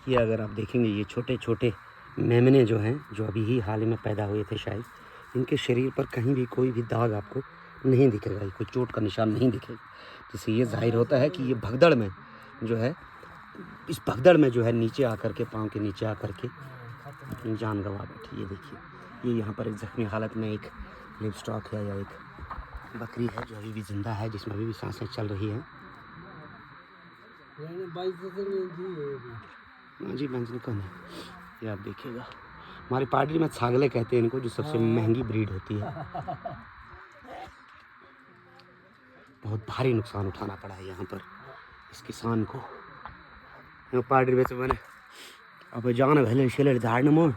ये अगर आप देखेंगे ये छोटे छोटे मेमने जो हैं, जो अभी ही हाल ही में पैदा हुए थे शायद, इनके शरीर पर कहीं भी कोई भी दाग आपको नहीं दिखेगा, कोई चोट का निशान नहीं दिखेगा, जिससे ये जाहिर होता है कि ये भगदड़ में जो है, इस भगदड़ में जो है नीचे आकर के, पाँव के नीचे आकर के अपनी जान गंवा बैठी। ये देखिए, ये यहाँ पर एक ज़ख्मी हालत में एक लिव स्टॉक है या एक बकरी है जो अभी भी ज़िंदा है, जिसमें अभी भी सांसें चल रही हैं। हाँ जी, मंजिल कौन है ये आप देखिएगा। हमारी पार्टी में छागले कहते हैं इनको, जो सबसे महंगी ब्रीड होती है। बहुत भारी नुकसान उठाना पड़ा है यहाँ पर इस किसान को। पार्टी में मैंने अब जान भले शेले झाड़ने मोड़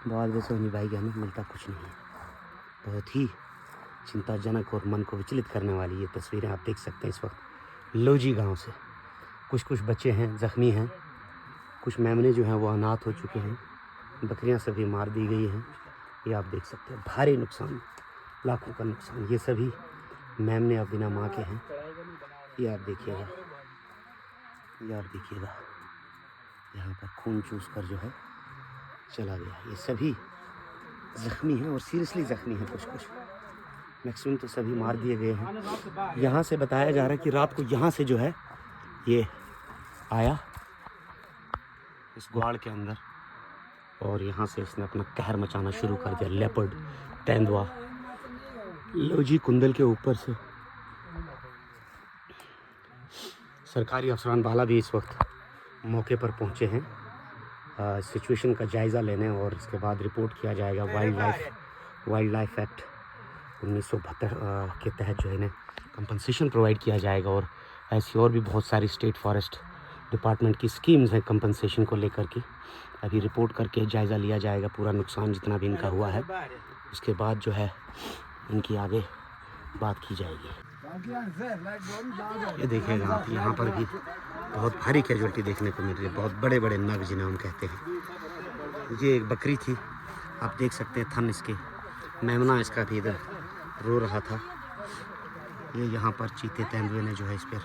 बाद में भाई के हमें मिलता कुछ नहीं है। बहुत ही चिंताजनक और मन को विचलित करने वाली ये तस्वीरें आप देख सकते हैं इस वक्त लोजी गांव से। कुछ बच्चे हैं ज़ख्मी हैं, कुछ मेमने जो हैं वो अनाथ हो चुके हैं, बकरियां सभी मार दी गई हैं। ये आप देख सकते हैं, भारी नुकसान, लाखों का नुकसान। ये सभी मेमने अब बिना माँ के हैं। ये आप देखिएगा, ये आप देखिएगा, यहाँ पर खून चूस कर जो है चला गया। ये सभी ज़ख्मी हैं और सीरियसली ज़ख्मी हैं, कुछ मैक्सिमम तो सभी मार दिए गए हैं। यहाँ से बताया जा रहा है कि रात को यहाँ से जो है ये आया इस ग्वाड़ के अंदर और यहाँ से इसने अपना कहर मचाना शुरू कर दिया। लेपर्ड, तेंदुआ, लोजी कुंदल के ऊपर से। सरकारी अफसरान वाला भी इस वक्त मौके पर पहुँचे हैं सिचुएशन का जायज़ा लेने, और इसके बाद रिपोर्ट किया जाएगा। वाइल्ड लाइफ एक्ट 1972 के तहत जो है इन्हें कंपनसेशन प्रोवाइड किया जाएगा, और ऐसी और भी बहुत सारी स्टेट फॉरेस्ट डिपार्टमेंट की स्कीम्स हैं कंपनसेशन को लेकर के। अभी रिपोर्ट करके जायज़ा लिया जाएगा पूरा नुकसान जितना भी इनका हुआ है, उसके बाद जो है इनकी आगे बात की जाएगी। ये देखिएगा आप, यहाँ पर भी बहुत भारी कैजुअल्टी देखने को मिल रही है, बहुत बड़े बड़े नग जिन्हें हम कहते हैं। ये एक बकरी थी, आप देख सकते हैं थन इसके, मेमना इसका भी इधर रो रहा था। ये यहाँ पर चीते तेंदुए ने जो है इस पर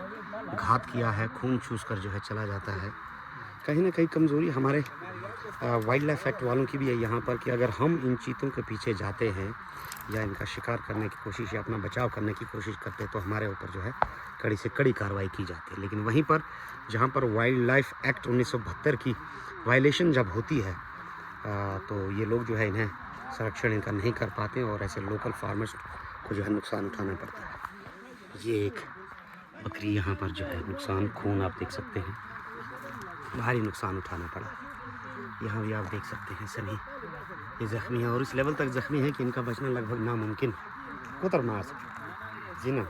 घात किया है, खून चूस कर जो है चला जाता है। कहीं ना कहीं कमज़ोरी हमारे वाइल्ड लाइफ एक्ट वालों की भी है यहाँ पर, कि अगर हम इन चीतों के पीछे जाते हैं या इनका शिकार करने की कोशिश या अपना बचाव करने की कोशिश करते हैं तो हमारे ऊपर जो है कड़ी से कड़ी कार्रवाई की जाती है। लेकिन वहीं पर जहाँ पर वाइल्ड लाइफ एक्ट 1972 की वायलेशन जब होती है तो ये लोग जो है इन्हें संरक्षण इनका नहीं कर पाते और ऐसे लोकल फार्मर्स को जो है नुकसान उठाना पड़ता है। ये एक बकरी यहाँ पर जो है नुकसान, खून आप देख सकते हैं, भारी नुकसान उठाना पड़ा। यहाँ भी आप देख सकते हैं सभी ये ज़ख्मी हैं और इस लेवल तक ज़ख्मी हैं कि इनका बचना लगभग नामुमकिन। कुतर मास जी ना,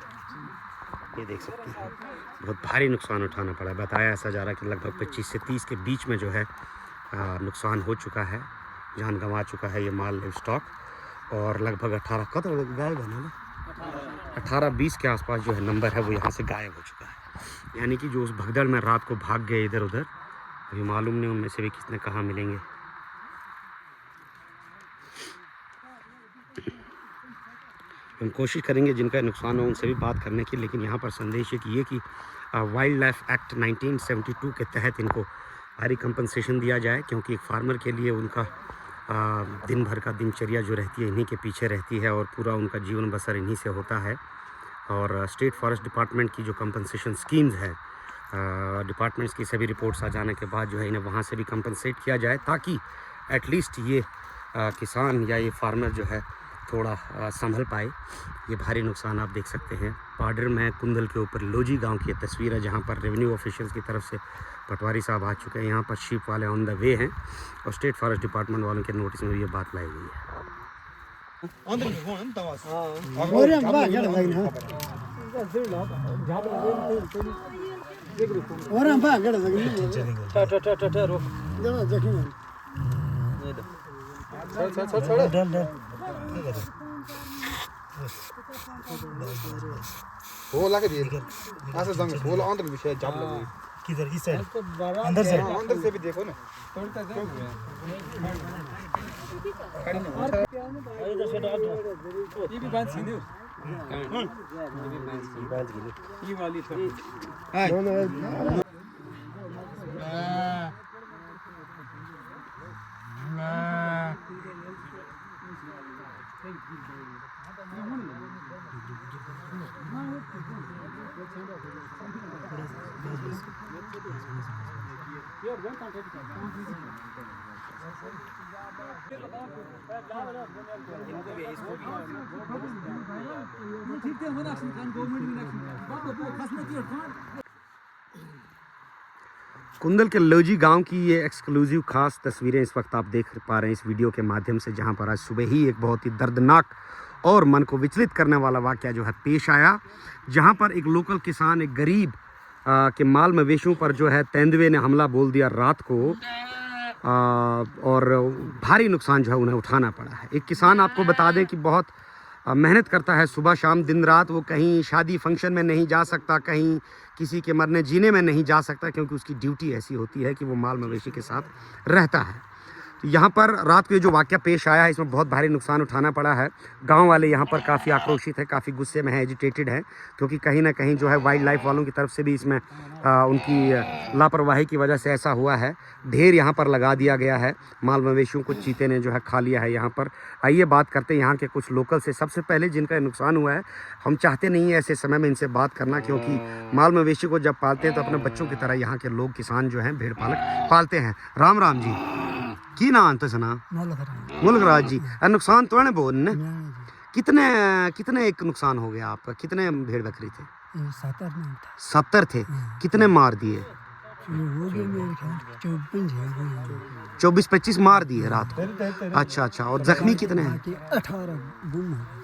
ये देख सकते हैं बहुत भारी नुकसान उठाना पड़ा। बताया ऐसा जा रहा है कि लगभग 25 से 30 के बीच में जो है नुकसान हो चुका है, जान गंवा चुका है ये माल लिव स्टॉक, और लगभग 18 गायब है ना, 18-20 के आसपास जो है नंबर है वो यहाँ से गायब हो चुका है। यानी कि जो उस भगदड़ में रात को भाग गए इधर उधर, अभी मालूम नहीं उनमें से भी किसने कहाँ मिलेंगे। हम कोशिश करेंगे जिनका नुकसान हो उनसे भी बात करने की, लेकिन यहाँ पर संदेश है कि ये कि वाइल्ड लाइफ एक्ट 1972 के तहत इनको भारी कंपनसेशन दिया जाए, क्योंकि एक फार्मर के लिए उनका दिन भर का दिनचर्या जो रहती है इन्हीं के पीछे रहती है और पूरा उनका जीवन बसर इन्हीं से होता है। और स्टेट फॉरेस्ट डिपार्टमेंट की जो कंपनसेशन स्कीम्स है, डिपार्टमेंट्स की सभी रिपोर्ट्स आ जाने के बाद जो है इन्हें वहाँ से भी कंपनसेट किया जाए, ताकि एटलीस्ट ये किसान या ये फार्मर जो है थोड़ा संभल पाए। ये भारी नुकसान आप देख सकते हैं। पाडर में कुंदल के ऊपर लोजी गांव की तस्वीर है, जहां पर रेवेन्यू ऑफिशियल्स की तरफ से पटवारी साहब आ चुके हैं। यहां पर शीप वाले ऑन द वे हैं और स्टेट फॉरेस्ट डिपार्टमेंट वालों के नोटिस में भी ये बात लाई गई है। वो लगे भी ऐसे जंग फूल अंदर भी शायद जाप लगी किधर इस साइड अंदर से भी देखो ना तोड़ता जाओ ये भी बात सीधी कुंदल के लोजी गांव की ये एक्सक्लूसिव खास तस्वीरें इस वक्त आप देख पा रहे हैं इस वीडियो के माध्यम से, जहां पर आज सुबह ही एक बहुत ही दर्दनाक और मन को विचलित करने वाला वाकया जो है पेश आया, जहां पर एक लोकल किसान एक गरीब के माल मवेशियों पर जो है तेंदुए ने हमला बोल दिया रात को, और भारी नुकसान जो है उन्हें उठाना पड़ा है। एक किसान, आपको बता दें कि बहुत मेहनत करता है सुबह शाम दिन रात, वो कहीं शादी फंक्शन में नहीं जा सकता, कहीं किसी के मरने जीने में नहीं जा सकता, क्योंकि उसकी ड्यूटी ऐसी होती है कि वो माल मवेशी के साथ रहता है। तो यहाँ पर रात को ये जो वाक़या पेश आया है इसमें बहुत भारी नुकसान उठाना पड़ा है। गांव वाले यहाँ पर काफ़ी आक्रोशित है, काफ़ी गुस्से में है, एजिटेटेड है, क्योंकि कहीं ना कहीं जो है वाइल्ड लाइफ वालों की तरफ से भी इसमें उनकी लापरवाही की वजह से ऐसा हुआ है। ढेर यहाँ पर लगा दिया गया है, माल मवेशियों को चीते ने जो है खा लिया है यहाँ पर। आइए बात करते हैं यहाँ के कुछ लोकल से। सबसे पहले जिनका नुकसान हुआ है, हम चाहते नहीं है ऐसे समय में इनसे बात करना, क्योंकि माल मवेशी को जब पालते हैं तो अपने बच्चों की तरह यहाँ के लोग किसान जो हैं भेड़ पालक पालते हैं। राम राम जी, की नाम तो सुना मुल्कराज जी। नुकसान तो है बहुत ने, कितने एक नुकसान हो गया आपका? कितने भेड़ बकरी थे? 70 थे। कितने मार दिए? 24-25 मार दिए रात को। अच्छा, और जख्मी कितने हैं?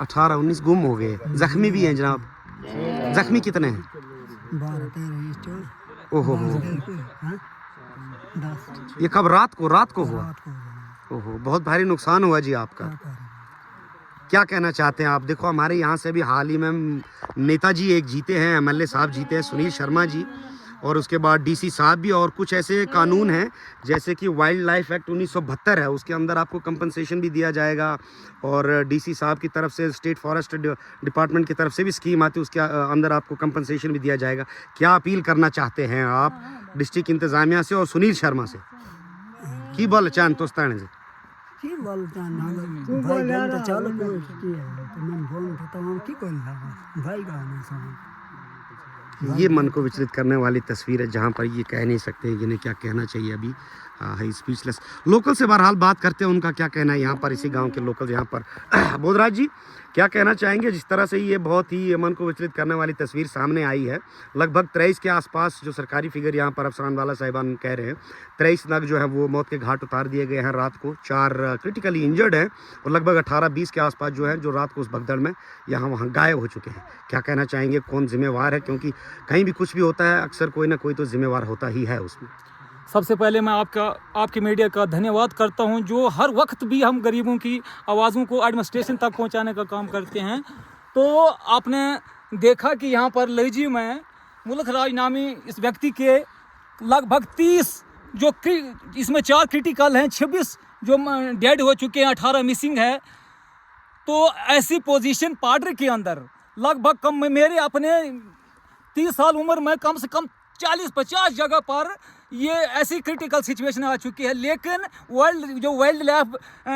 18-19 गुम हो गए। जख्मी भी हैं जनाब? जख्मी कितने हैं? 12-13। ओहो, ये कब? रात को हुआ? ओहो, बहुत भारी नुकसान हुआ जी आपका। क्या कहना चाहते हैं आप? देखो हमारे यहाँ से भी हाल ही में नेताजी एक जीते हैं, MLA साहब जीते हैं, सुनील शर्मा जी, और उसके बाद DC साहब भी, और कुछ ऐसे कानून हैं जैसे कि वाइल्ड लाइफ एक्ट 1972 है, उसके अंदर आपको कंपनसेशन भी दिया जाएगा, और DC साहब की तरफ से स्टेट फॉरेस्ट डिपार्टमेंट की तरफ से भी स्कीम आती है, उसके अंदर आपको कंपनसेशन भी दिया जाएगा। क्या अपील करना चाहते हैं आप डिस्ट्रिक्ट इंतज़ामिया से और सुनील शर्मा से? की बोल चांद तो से ये मन को विचलित करने वाली तस्वीर है, जहाँ पर ये कह नहीं सकते इन्हें क्या कहना चाहिए। अभी है स्पीचलेस। लोकल से बहरहाल बात करते हैं, उनका क्या कहना है यहाँ पर, इसी गांव के लोकल यहाँ पर। बोधराज जी, क्या कहना चाहेंगे? जिस तरह से ये बहुत ही मन को विचलित करने वाली तस्वीर सामने आई है, लगभग 23 के आसपास जो सरकारी फिगर यहाँ पर अफसरान वाला साहिबान कह रहे हैं, 23 नग जो है वो मौत के घाट उतार दिए गए हैं रात को। 4 क्रिटिकली इंजर्ड हैं, और लगभग 18-20 के आसपास जो है जो रात को उस भगदड़ में वहाँ गायब हो चुके हैं। क्या कहना चाहेंगे, कौन जिम्मेवार है? क्योंकि कहीं भी कुछ भी होता है अक्सर कोई ना कोई तो जिम्मेवार होता ही है उसमें। सबसे पहले मैं आपके मीडिया का धन्यवाद करता हूं, जो हर वक्त भी हम गरीबों की आवाज़ों को एडमिनिस्ट्रेशन तक पहुंचाने का काम करते हैं। तो आपने देखा कि यहाँ पर लेजी में मुल्कराज नामी इस व्यक्ति के लगभग 30 जो इसमें 4 क्रिटिकल हैं, 26 जो डेड हो चुके हैं, 18 मिसिंग है। तो ऐसी पोजीशन पार्डर के अंदर लगभग कम, मेरे अपने 30 साल उम्र में कम से कम 40-50 जगह पर ये ऐसी क्रिटिकल सिचुएशन आ चुकी है। लेकिन वाइल्ड लाइफ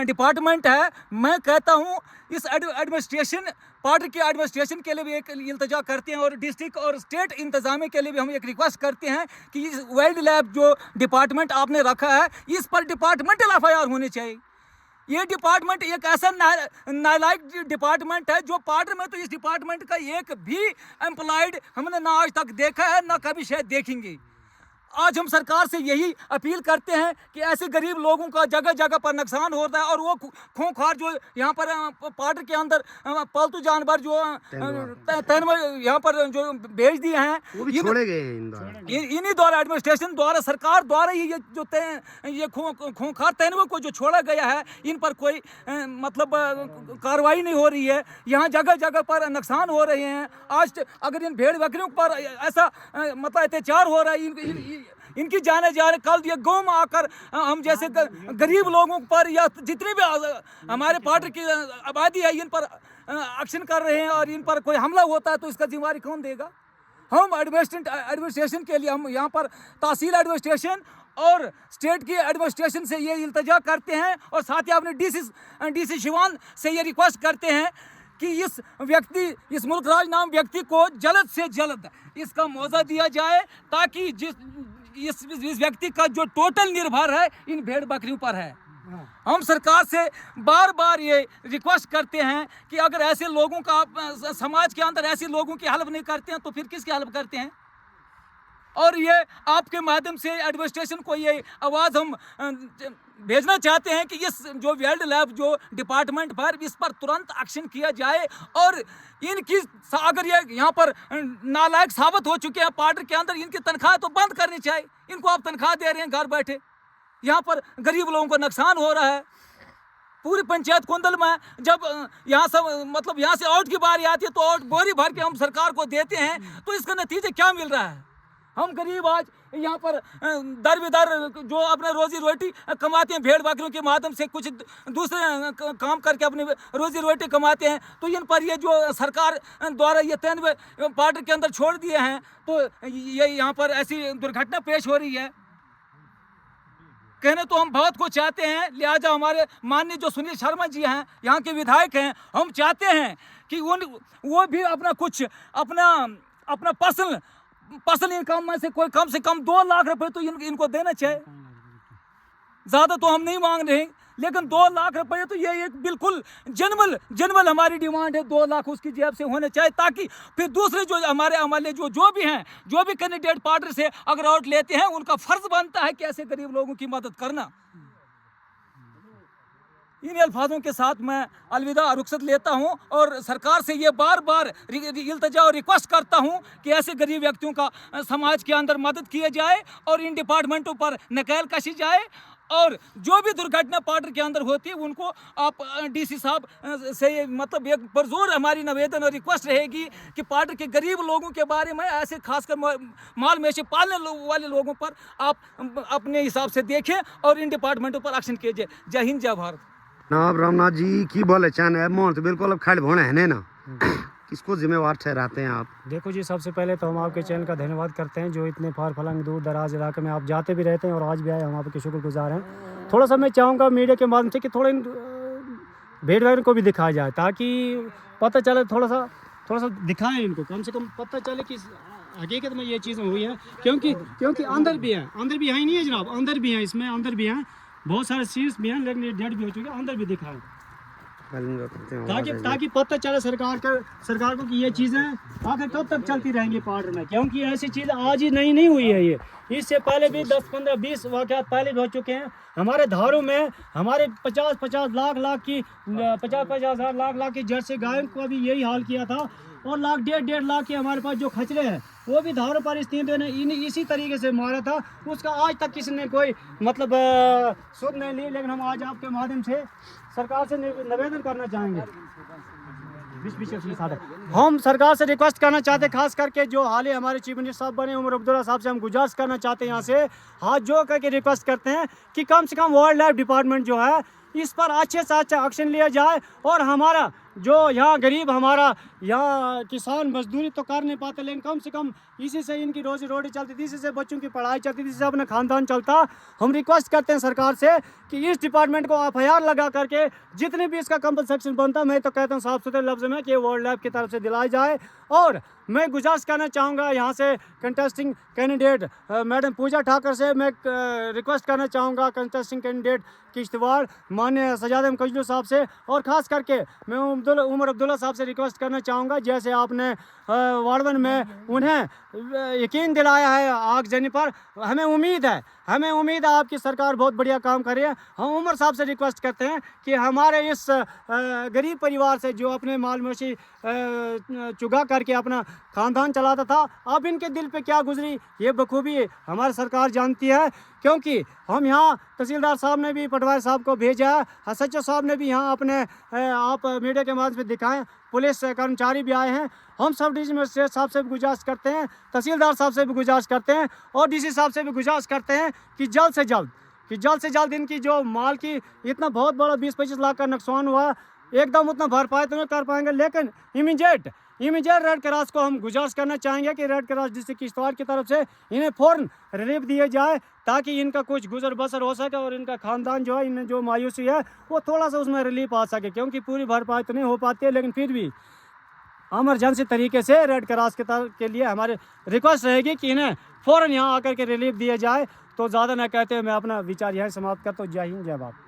डिपार्टमेंट है, मैं कहता हूँ इस एडमिनिस्ट्रेशन, पार्डर के एडमिनिस्ट्रेशन के लिए भी एक इल्तजा करते हैं, और डिस्ट्रिक्ट और स्टेट इंतजामिया के लिए भी हम एक रिक्वेस्ट करते हैं कि इस वाइल्ड लाइफ जो डिपार्टमेंट आपने रखा है, इस पर डिपार्टमेंटल FIR होनी चाहिए। ये डिपार्टमेंट एक ऐसा नालायक डिपार्टमेंट है जो पार्डर में, तो इस डिपार्टमेंट का एक भी एम्प्लॉयड हमने ना आज तक देखा है, ना कभी शायद देखेंगे। आज हम सरकार से यही अपील करते हैं कि ऐसे गरीब लोगों का जगह जगह पर नुकसान होता है, और वो खूंखार जो यहाँ पर पार्डर के अंदर पालतू जानवर जो यहाँ पर जो भेज दिए हैं, वो भी छोड़े गए हैं इन्हीं द्वारा, एडमिनिस्ट्रेशन द्वारा, सरकार द्वारा ही ये खूंखार तैनवों को जो छोड़ा गया है, इन पर कोई मतलब कार्रवाई नहीं हो रही है। यहाँ जगह जगह पर नुकसान हो रहे हैं। आज अगर इन भेड़ बकरियों पर ऐसा मतलब अत्याचार हो रहा है, इनकी जाने जा रहे, कल ये गाँव में आकर हम जैसे गरीब लोगों पर या जितने भी हमारे पार्टी की आबादी है, इन पर एक्शन कर रहे हैं और इन पर कोई हमला होता है तो इसका जिम्मेवारी कौन देगा? हम एडमिनिस्ट्रेशन के लिए हम यहाँ पर तहसील एडमिनिस्ट्रेशन और स्टेट की एडमिनिस्ट्रेशन से ये इल्तजा करते हैं और साथ ही अपने डीसी शिवान से ये रिक्वेस्ट करते हैं कि इस मुल्क राज नाम व्यक्ति को जल्द से जल्द इसका मुआवजा दिया जाए, ताकि इस व्यक्ति का जो टोटल निर्भर है इन भेड़ बकरियों पर है। हम सरकार से बार बार ये रिक्वेस्ट करते हैं कि अगर ऐसे लोगों का समाज के अंदर ऐसे लोगों की हेल्प नहीं करते हैं तो फिर किसकी हेल्प करते हैं? और ये आपके माध्यम से एडमिनिस्ट्रेशन को ये आवाज़ हम भेजना चाहते हैं कि इस जो वाइल्ड लाइफ जो डिपार्टमेंट पर इस पर तुरंत एक्शन किया जाए और इनकी अगर ये यहाँ पर नालायक साबित हो चुके हैं पार्टी के अंदर, इनकी तनख्वाह तो बंद करनी चाहिए। इनको आप तनख्वाह दे रहे हैं घर बैठे, यहाँ पर गरीब लोगों को नुकसान हो रहा है। पूरी पंचायत कुंदल में जब यहाँ सब मतलब यहाँ से आउट की बारी आती है तो आउट बोरी भर के हम सरकार को देते हैं, तो इसका नतीजा क्या मिल रहा है? हम गरीब आज यहाँ पर दर बेदर जो अपने रोजी रोटी कमाते हैं भेड़ बकरियों के माध्यम से, कुछ दूसरे काम करके अपनी रोजी रोटी कमाते हैं, तो इन पर ये जो सरकार द्वारा ये 93 पार्टी के अंदर छोड़ दिए हैं, तो ये यहाँ पर ऐसी दुर्घटना पेश हो रही है। कहने तो हम बहुत कुछ चाहते हैं, लिहाजा हमारे माननीय जो सुनील शर्मा जी हैं, यहाँ के विधायक हैं, हम चाहते हैं कि वो भी अपना कुछ अपना पर्सनल इनकम में से कोई कम से कम 2 लाख रुपए तो इनको देना चाहिए। ज़्यादा तो हम नहीं मांग रहे, लेकिन 2 लाख रुपए तो ये एक बिल्कुल जनरल हमारी डिमांड है। 2 लाख उसकी जेब से होने चाहिए, ताकि फिर दूसरे जो हमारे अमले जो भी हैं, जो भी कैंडिडेट पार्टी से अगर वोट लेते हैं, उनका फर्ज बनता है कि ऐसे गरीब लोगों की मदद करना। इन अल्फाजों के साथ मैं अलविदा रुखसत लेता हूं और सरकार से ये बार बार इल्तजा और रिक्वेस्ट करता हूं कि ऐसे गरीब व्यक्तियों का समाज के अंदर मदद किया जाए और इन डिपार्टमेंटों पर नकेल कसी जाए, और जो भी दुर्घटना पार्टी के अंदर होती है उनको आप डीसी साहब से मतलब एक पुरजोर हमारी निवेदन और रिक्वेस्ट रहेगी कि पार्टी के गरीब लोगों के बारे में, ऐसे खासकर माल मवेशी पालने वाले लोगों पर आप अपने हिसाब से देखें और इन डिपार्टमेंटों पर एक्शन कीजिए। जय हिंद, जय भारत। नवाब रामनाथ जी की बोले चाहे मोहन तो बिल्कुल अब खड़ भोना है ना, किसको जिम्मेवार ठहराते हैं आप? देखो जी, सबसे पहले तो हम आपके चैनल का धन्यवाद करते हैं, जो इतने फार फलंग दूर दराज इलाके में आप जाते भी रहते हैं और आज भी आए, हम आपके शुक्रगुजार हैं। थोड़ा सा मैं चाहूँगा मीडिया के माध्यम से कि थोड़ा इन भेड़ बकरियों को भी दिखाया जाए, ताकि पता चले, थोड़ा सा दिखाएं इनको, कम से कम पता चले कि हकीकत में ये चीज़ें हुई हैं। क्योंकि अंदर भी है ही नहीं है जनाब, अंदर भी हैं, इसमें अंदर भी हैं, बहुत सारे सीट्स भी हैं, लेकिन ये डेड भी हो चुके हैं, अंदर भी दिखाएं, ताकि पता चले सरकार को कि ये चीज़ें आखिर कब तक चलती रहेंगी पार्टी में। क्योंकि ऐसी चीज़ आज ही नहीं हुई है, ये इससे पहले भी 10, 15, 20 वाक़यात पहले भी हो चुके हैं। हमारे धारों में हमारे 50 लाख की 50 लाख की जर्सी गायों को भी यही हाल किया था, और 1.5 लाख के हमारे पास जो खचरे हैं वो भी धारों पर इसी तरीके से मारा था। उसका आज तक किसी ने कोई मतलब सुध नहीं ली। लेकिन हम आज आपके माध्यम से सरकार से निवेदन करना चाहेंगे, हम सरकार से रिक्वेस्ट करना चाहते हैं, खास करके जो हाल ही हमारे चीफ मिनिस्टर साहब बने उमर अब्दुल्ला साहब से हम गुजारिश करना चाहते हैं, यहाँ से हाथ जोड़ करके रिक्वेस्ट करते हैं कि कम से कम वाइल्ड लाइफ डिपार्टमेंट जो है इस पर अच्छे से अच्छा एक्शन लिया जाए। और हमारा जो यहाँ गरीब, हमारा यहाँ किसान मजदूरी तो कर नहीं पाते, लेकिन कम से कम इसी से इनकी रोजी रोटी चलती थी, इसी से बच्चों की पढ़ाई चलती थी, इसी से अपना खानदान चलता। हम रिक्वेस्ट करते हैं सरकार से कि इस डिपार्टमेंट को FIR लगा करके जितने भी इसका कंपनसेशन बनता, मैं तो कहता हूँ साफ सुथरे लफ्ज़ में कि वाइल्ड लाइफ की तरफ से दिलाई जाए। और मैं गुजारिश करना चाहूँगा यहाँ से कंटेस्टिंग कैंडिडेट मैडम पूजा ठाकर से मैं रिक्वेस्ट करना चाहूँगा, कंटेस्टिंग कैंडिडेट किश्तवाड़ माननीय सजाद अहमद कजलू साहब से, और ख़ास करके मैं उमर अब्दुल्ला साहब से रिक्वेस्ट करना चाहूँगा, जैसे आपने वार्ड 1 में उन्हें यकीन दिलाया है आगजनी पर, हमें उम्मीद है आपकी सरकार बहुत बढ़िया काम कर रही है। हम उमर साहब से रिक्वेस्ट करते हैं कि हमारे इस गरीब परिवार से जो अपने माल मवेशी चुगा करके अपना खानदान चलाता था, अब इनके दिल पे क्या गुजरी ये बखूबी हमारी सरकार जानती है। क्योंकि हम यहाँ तहसीलदार साहब ने भी पटवारी साहब को भेजा है, SHO साहब ने भी यहाँ अपने आप मीडिया के माध्यम से दिखाएं, पुलिस कर्मचारी भी आए हैं। हम सब डिविजन मजिस्ट्रेट साहब से भी गुजारिश करते हैं, तहसीलदार साहब से भी गुजारिश करते हैं और DC साहब से भी गुजारिश करते हैं कि जल्द से जल्द इनकी जो माल की इतना बहुत बड़ा 20-25 लाख का नुकसान हुआ, एकदम उतना भरपाई तो नहीं कर पाएंगे, लेकिन इमीडिएट रेड क्रॉस को हम गुजारिश करना चाहेंगे कि रेड क्रॉस डिस्ट्रिक्ट किश्तवाड़ की तरफ से इन्हें फ़ौरन रिलीफ दिए जाए, ताकि इनका कुछ गुजर बसर हो सके और इनका ख़ानदान जो है, इनमें जो मायूसी है वो थोड़ा सा उसमें रिलीफ आ सके, क्योंकि पूरी भरपाई तो नहीं हो पाती है, लेकिन फिर भी एमरजेंसी तरीके से रेड क्रॉस के लिए हमारी रिक्वेस्ट रहेगी कि इन्हें फ़ौरन यहाँ आकर के रिलीफ दिए जाए। तो ज़्यादा न कहते हुए मैं अपना विचार यहीं समाप्त करता हूँ। जय हिंद, जय भारत।